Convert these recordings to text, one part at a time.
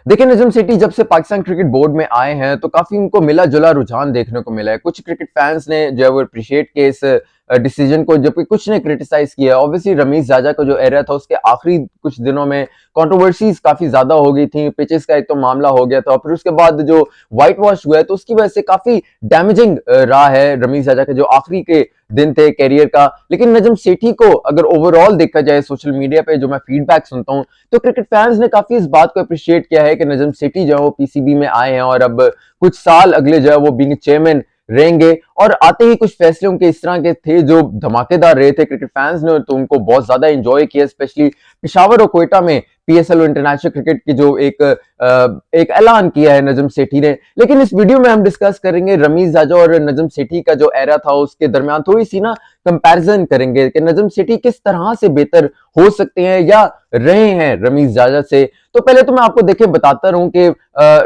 देखिए, नजम सेठी जब से पाकिस्तान क्रिकेट बोर्ड में आए हैं तो काफी उनको मिला जुला रुझान देखने को मिला है। कुछ क्रिकेट फैंस ने जो है वो अप्रिशिएट किए इस डिसीजन को, जबकि कुछ ने क्रिटिसाइज किया। ऑब्वियसली रमीज जाजा का जो एरा था उसके आखिरी कुछ दिनों में कंट्रोवर्सीज काफी ज्यादा हो गई थी। पिचेस का एक तो मामला हो गया था, फिर उसके बाद जो व्हाइट वॉश हुआ है तो उसकी वजह से काफी डैमेजिंग रहा है रमीज जाजा के जो आखिरी के दिन थे कैरियर का। लेकिन नजम सेठी को अगर ओवरऑल देखा जाए सोशल मीडिया पे जो मैं फीडबैक सुनता हूँ, तो क्रिकेट फैंस ने काफी इस बात को अप्रिशिएट किया है कि नजम सेठी जो है वो पीसीबी में आए हैं और अब कुछ साल अगले जो है वो बीइंग चेयरमैन रहेंगे। और आते ही कुछ फैसले उनके इस तरह के थे जो धमाकेदार रहे थे। क्रिकेट फैंस ने तो उनको बहुत ज्यादा एंजॉय किया, स्पेशली पिशावर और कोयटा में पीएसएल इंटरनेशनल क्रिकेट की जो एक ऐलान किया है नजम सेठी ने। लेकिन इस वीडियो में हम डिस्कस करेंगे रमीज जाजा और नजम सेठी का जो एरा था उसके दरमियान थोड़ी सी ना कंपैरिजन करेंगे कि नजम सेठी किस तरह से बेहतर हो सकते हैं या रहे हैं रमीज जाजा से। तो पहले तो मैं आपको देखे बताता रहूं कि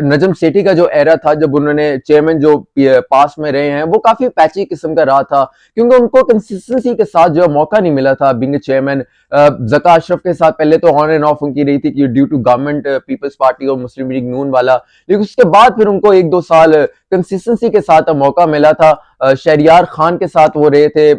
नजम सेठी का जो एरा था जब उन्होंने चेयरमैन जो पास में रहे हैं वो काफी पैची किस्म का रहा था, क्योंकि उनको कंसिस्टेंसी के साथ जो मौका नहीं मिला था बीइंग चेयरमैन। जका अशरफ के साथ पहले तो ऑन एंड ऑफ उनकी रही थी कि due to government People's Party और मुस्लिम लीग नून वाला, लेकिन उसके बाद फिर उनको एक दो साल कंसिस्टेंसी के साथ मौका मिला था। शहरियार खान के साथ वो रहे थे,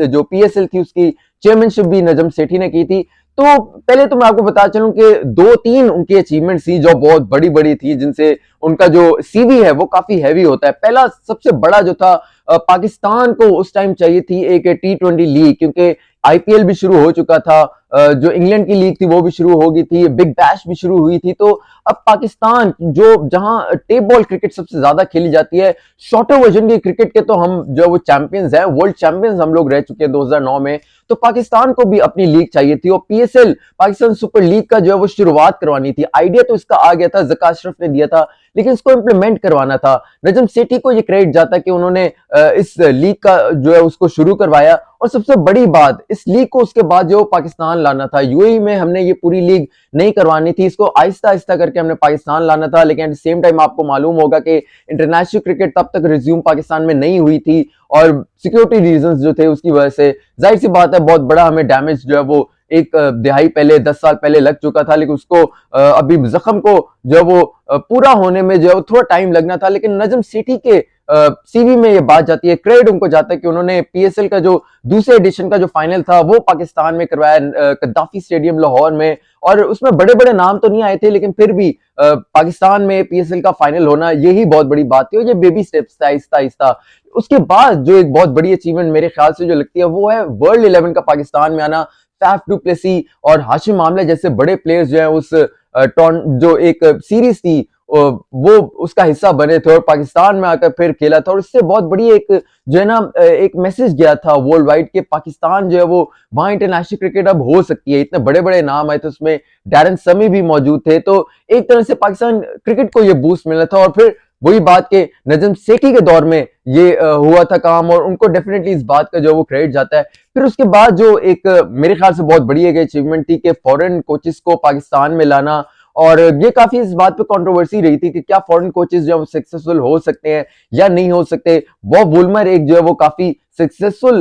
जो पीएसएल थी उसकी चेयरमैनशिप भी नजम सेठी ने की थी। तो पहले तो मैं आपको बता चलूं कि दो तीन उनकी अचीवमेंट थी जो बहुत बड़ी बड़ी थी, जिनसे उनका जो सीवी है वो काफी हैवी होता है। पहला सबसे बड़ा जो था, पाकिस्तान को उस टाइम चाहिए थी एक T20 लीग, क्योंकि आईपीएल भी शुरू हो चुका था, जो इंग्लैंड की लीग थी वो भी शुरू हो गई थी, बिग बैश भी शुरू हुई थी। तो अब पाकिस्तान जो जहां टेप बॉल क्रिकेट सबसे ज्यादा खेली जाती है, शॉर्टर वर्जन की क्रिकेट के तो हम जो वो चैंपियंस हैं, वर्ल्ड चैंपियंस हम लोग रह चुके हैं 2009 में। तो पाकिस्तान को भी अपनी लीग चाहिए थी और पीएसएल पाकिस्तान सुपर लीग का जो है वो शुरुआत करवानी थी। आइडिया तो इसका आ गया था, जका अशरफ ने दिया था, लेकिन इसको इंप्लीमेंट करवाना था। नजम सेठी को ये क्रेडिट जाता कि उन्होंने इस लीग का जो है उसको शुरू करवाया। और सबसे बड़ी बात, इस लीग को उसके बाद जो पाकिस्तान लाना था, यूएई में हमने ये पूरी लीग नहीं करवानी थी, इसको आहिस्ता आहिस्ता करके हमने पाकिस्तान लाना था। लेकिन एट द सेम टाइम आपको मालूम होगा कि इंटरनेशनल क्रिकेट तब तक रिज्यूम पाकिस्तान में नहीं हुई थी और सिक्योरिटी रीजंस जो थे उसकी वजह से जाहिर सी बात है बहुत बड़ा हमें डैमेज जो है वो एक दिहाई पहले 10 साल पहले लग चुका था। लेकिन उसको अभी जख्म को जो है वो पूरा होने में जो है वो थोड़ा टाइम लगना था। लेकिन नजम सेठी के सीवी में ये बात जाती है, क्रेडिट उनको जाता है कि उन्होंने पीएसएल का जो दूसरे एडिशन का जो फाइनल था वो पाकिस्तान में करवाया, कद्दाफी स्टेडियम लाहौर में। और उसमें बड़े बड़े नाम तो नहीं आए थे, लेकिन फिर भी पाकिस्तान में पीएसएल का फाइनल होना यही बहुत बड़ी बात थी और ये बेबी स्टेप्स था, आहिस्ता आहिस्ता। उसके बाद जो एक बहुत बड़ी अचीवमेंट मेरे ख्याल से जो लगती है वो है वर्ल्ड 11 का पाकिस्तान में आना। फैफ डू प्लेसी और हाशिम आमला जैसे बड़े प्लेयर्स जो है उस जो एक सीरीज थी वो उसका हिस्सा बने थे और पाकिस्तान में आकर फिर खेला था। और इससे बहुत बड़ी एक जो है ना एक मैसेज गया था वर्ल्ड वाइड के पाकिस्तान जो है वो वहां इंटरनेशनल क्रिकेट अब हो सकती है। इतने बड़े बड़े नाम आए थे, उसमें डैरन समी भी मौजूद थे। तो एक तरह से पाकिस्तान क्रिकेट को ये बूस्ट मिला था और फिर वही बात के नजम सेठी के दौर में ये हुआ था काम और उनको डेफिनेटली इस बात का जो वो क्रेडिट जाता है। फिर उसके बाद जो एक मेरे ख्याल से बहुत बड़ी एक अचीवमेंट थी कि फॉरेन कोचेस को पाकिस्तान में लाना। और ये काफी इस बात पे कंट्रोवर्सी रही थी कि क्या फॉरेन कोचेस जो है सक्सेसफुल हो सकते हैं या नहीं हो सकते। बॉब वुलमर एक जो है वो काफी सक्सेसफुल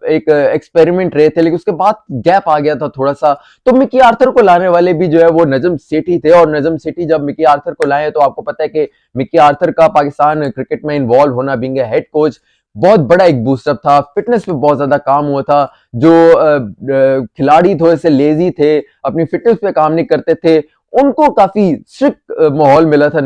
एक एक्सपेरिमेंट रहे थे, लेकिन उसके बाद गैप आ गया था थोड़ा सा। तो मिकी आर्थर को लाने वाले भी जो है वो नजम सेठी थे और नजम सेठी जब मिकी आर्थर को लाए तो आपको पता है कि मिकी आर्थर का पाकिस्तान क्रिकेट में इन्वॉल्व होना बीइंग ए हेड कोच बहुत बड़ा एक बूस्टअप था। फिटनेस पे बहुत ज्यादा काम हुआ था। जो खिलाड़ी थोड़े से लेजी थे, अपनी फिटनेस पे काम नहीं करते थे, उनको काफी स्ट्रिक्ट माहौल मिला था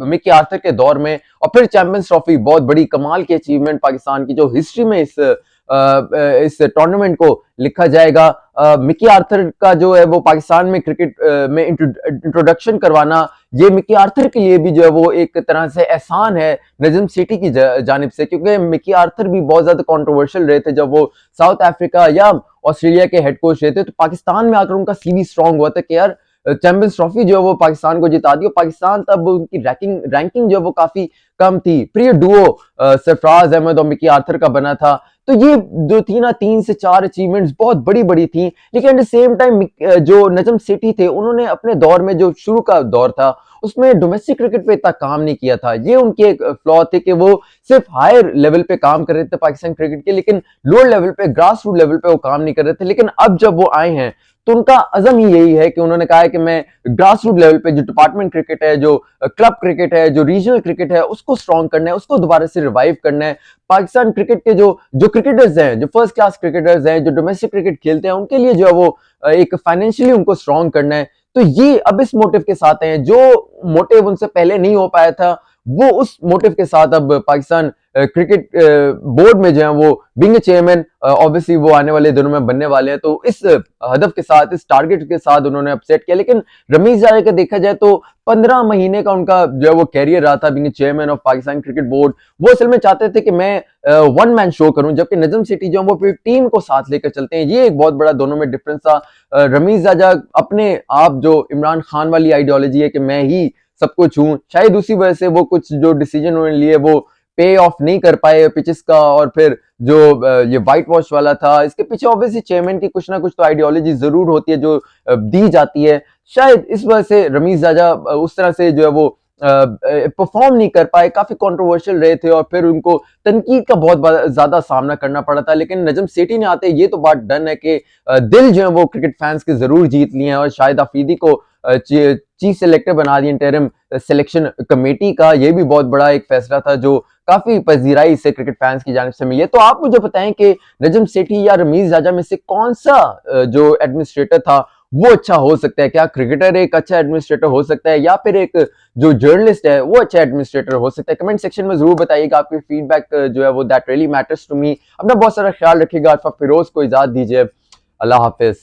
मिकी आर्थर के दौर में। और फिर चैंपियंस ट्रॉफी बहुत बड़ी कमाल की अचीवमेंट पाकिस्तान की जो हिस्ट्री में इस टूर्नामेंट को लिखा जाएगा। मिकी आर्थर का जो है वो पाकिस्तान में क्रिकेट में इंट्रोडक्शन करवाना, ये मिकी आर्थर के लिए भी जो है वो एक तरह से एहसान है नजम सेठी की जानिब से, क्योंकि मिकी आर्थर भी बहुत ज्यादा कंट्रोवर्शियल रहे थे जब वो साउथ अफ्रीका या ऑस्ट्रेलिया के हेड कोच रहे थे। तो पाकिस्तान में आकर उनका सीवी स्ट्रांग हुआ था कि यार चैंपियंस ट्रॉफी जो है वो पाकिस्तान को जिता दी। पाकिस्तान तब उनकी रैंकिंग जो है वो काफी कम थी। प्रिय डुओ सरफराज अहमद और मिकी आर्थर का बना था। तो ये जो थी ना 3 से 4 अचीवमेंट्स बहुत बड़ी-बड़ी थी, लेकिन एट द सेम टाइम जो नजम सेठी थे उन्होंने अपने दौर में जो शुरू का दौर था उसमें डोमेस्टिक क्रिकेट पे इतना काम नहीं किया था। ये उनके एक फ्लॉ थे कि वो सिर्फ हायर लेवल पे काम कर रहे थे पाकिस्तान क्रिकेट के, लेकिन लोअर लेवल पे ग्रास रूट लेवल पे वो काम नहीं कर रहे थे। लेकिन अब जब वो आए हैं तो उनका अज़म ही यही है कि उन्होंने कहा है कि मैं ग्रास रूट लेवल पे जो डिपार्टमेंट क्रिकेट है, जो क्लब क्रिकेट है, जो रीजनल क्रिकेट है, उसको स्ट्रॉन्ग करना है, उसको दोबारा से रिवाइव करना है। पाकिस्तान क्रिकेट के जो क्रिकेटर्स हैं, जो फर्स्ट क्लास क्रिकेटर्स हैं, जो डोमेस्टिक क्रिकेट खेलते हैं, उनके लिए जो है वो एक फाइनेंशियली उनको स्ट्रॉन्ग करना है। तो ये अब इस मोटिव के साथ हैं, जो मोटिव उनसे पहले नहीं हो पाया था, वो उस मोटिव के साथ अब पाकिस्तान क्रिकेट बोर्ड में जो है वो बीइंग चेयरमैन ऑब्वियसली वो आने वाले दिनों में बनने वाले हैं। तो इस हदफ के साथ, इस टारगेट के साथ उन्होंने अपसेट किया। लेकिन रमीज जायजा का देखा जाए तो 15 महीने का उनका जो है वो कैरियर रहा था being chairman of Pakistan cricket board. वो असल में चाहते थे कि मैं वन मैन शो करूं, जबकि नजम सेठी जो वो पूरी टीम को साथ लेकर चलते हैं। ये एक बहुत बड़ा दोनों में डिफरेंस था। रमीज जायजा अपने आप जो इमरान खान वाली आइडियोलॉजी है कि मैं ही सब कुछ हूं, शायद उसी वजह से वो कुछ जो डिसीजन उन्होंने लिए वो पे ऑफ नहीं कर पाए पिचेस का। और फिर जो ये व्हाइट वॉश वाला था, इसके पीछे ऑब्वियसली चेयरमैन की कुछ ना कुछ तो आइडियोलॉजी जरूर होती है जो दी जाती है। शायद इस वजह से रमीज जायजा उस तरह से जो है वो परफॉर्म नहीं कर पाए, काफी कंट्रोवर्शियल रहे थे और फिर उनको तनकीद का बहुत ज्यादा सामना करना पड़ा था। लेकिन नजम सेठी ने आते ये तो बात डन है कि दिल जो है वो क्रिकेट फैंस के जरूर जीत लिए हैं और शाहिद अफरीदी को चीफ सेलेक्टर बना दिया इंटरिम सिलेक्शन कमेटी का। ये भी बहुत बड़ा एक फैसला था जो काफी पजीराई से क्रिकेट फैंस की जानिब से मिली है। तो आप मुझे बताएं कि नजम सेठी या रमीज जायजा में से कौन सा जो एडमिनिस्ट्रेटर था वो अच्छा हो सकता है? क्या क्रिकेटर एक अच्छा एडमिनिस्ट्रेटर हो सकता है या फिर एक जो जर्नलिस्ट है वो अच्छा एडमिनिस्ट्रेटर हो सकता है? कमेंट सेक्शन में जरूर बताइएगा, आपकी फीडबैक जो है वो that really matters to me. अपना बहुत सारा ख्याल रखिएगा। फिरोज को इजाजत दीजिए। अल्लाह हाफिज।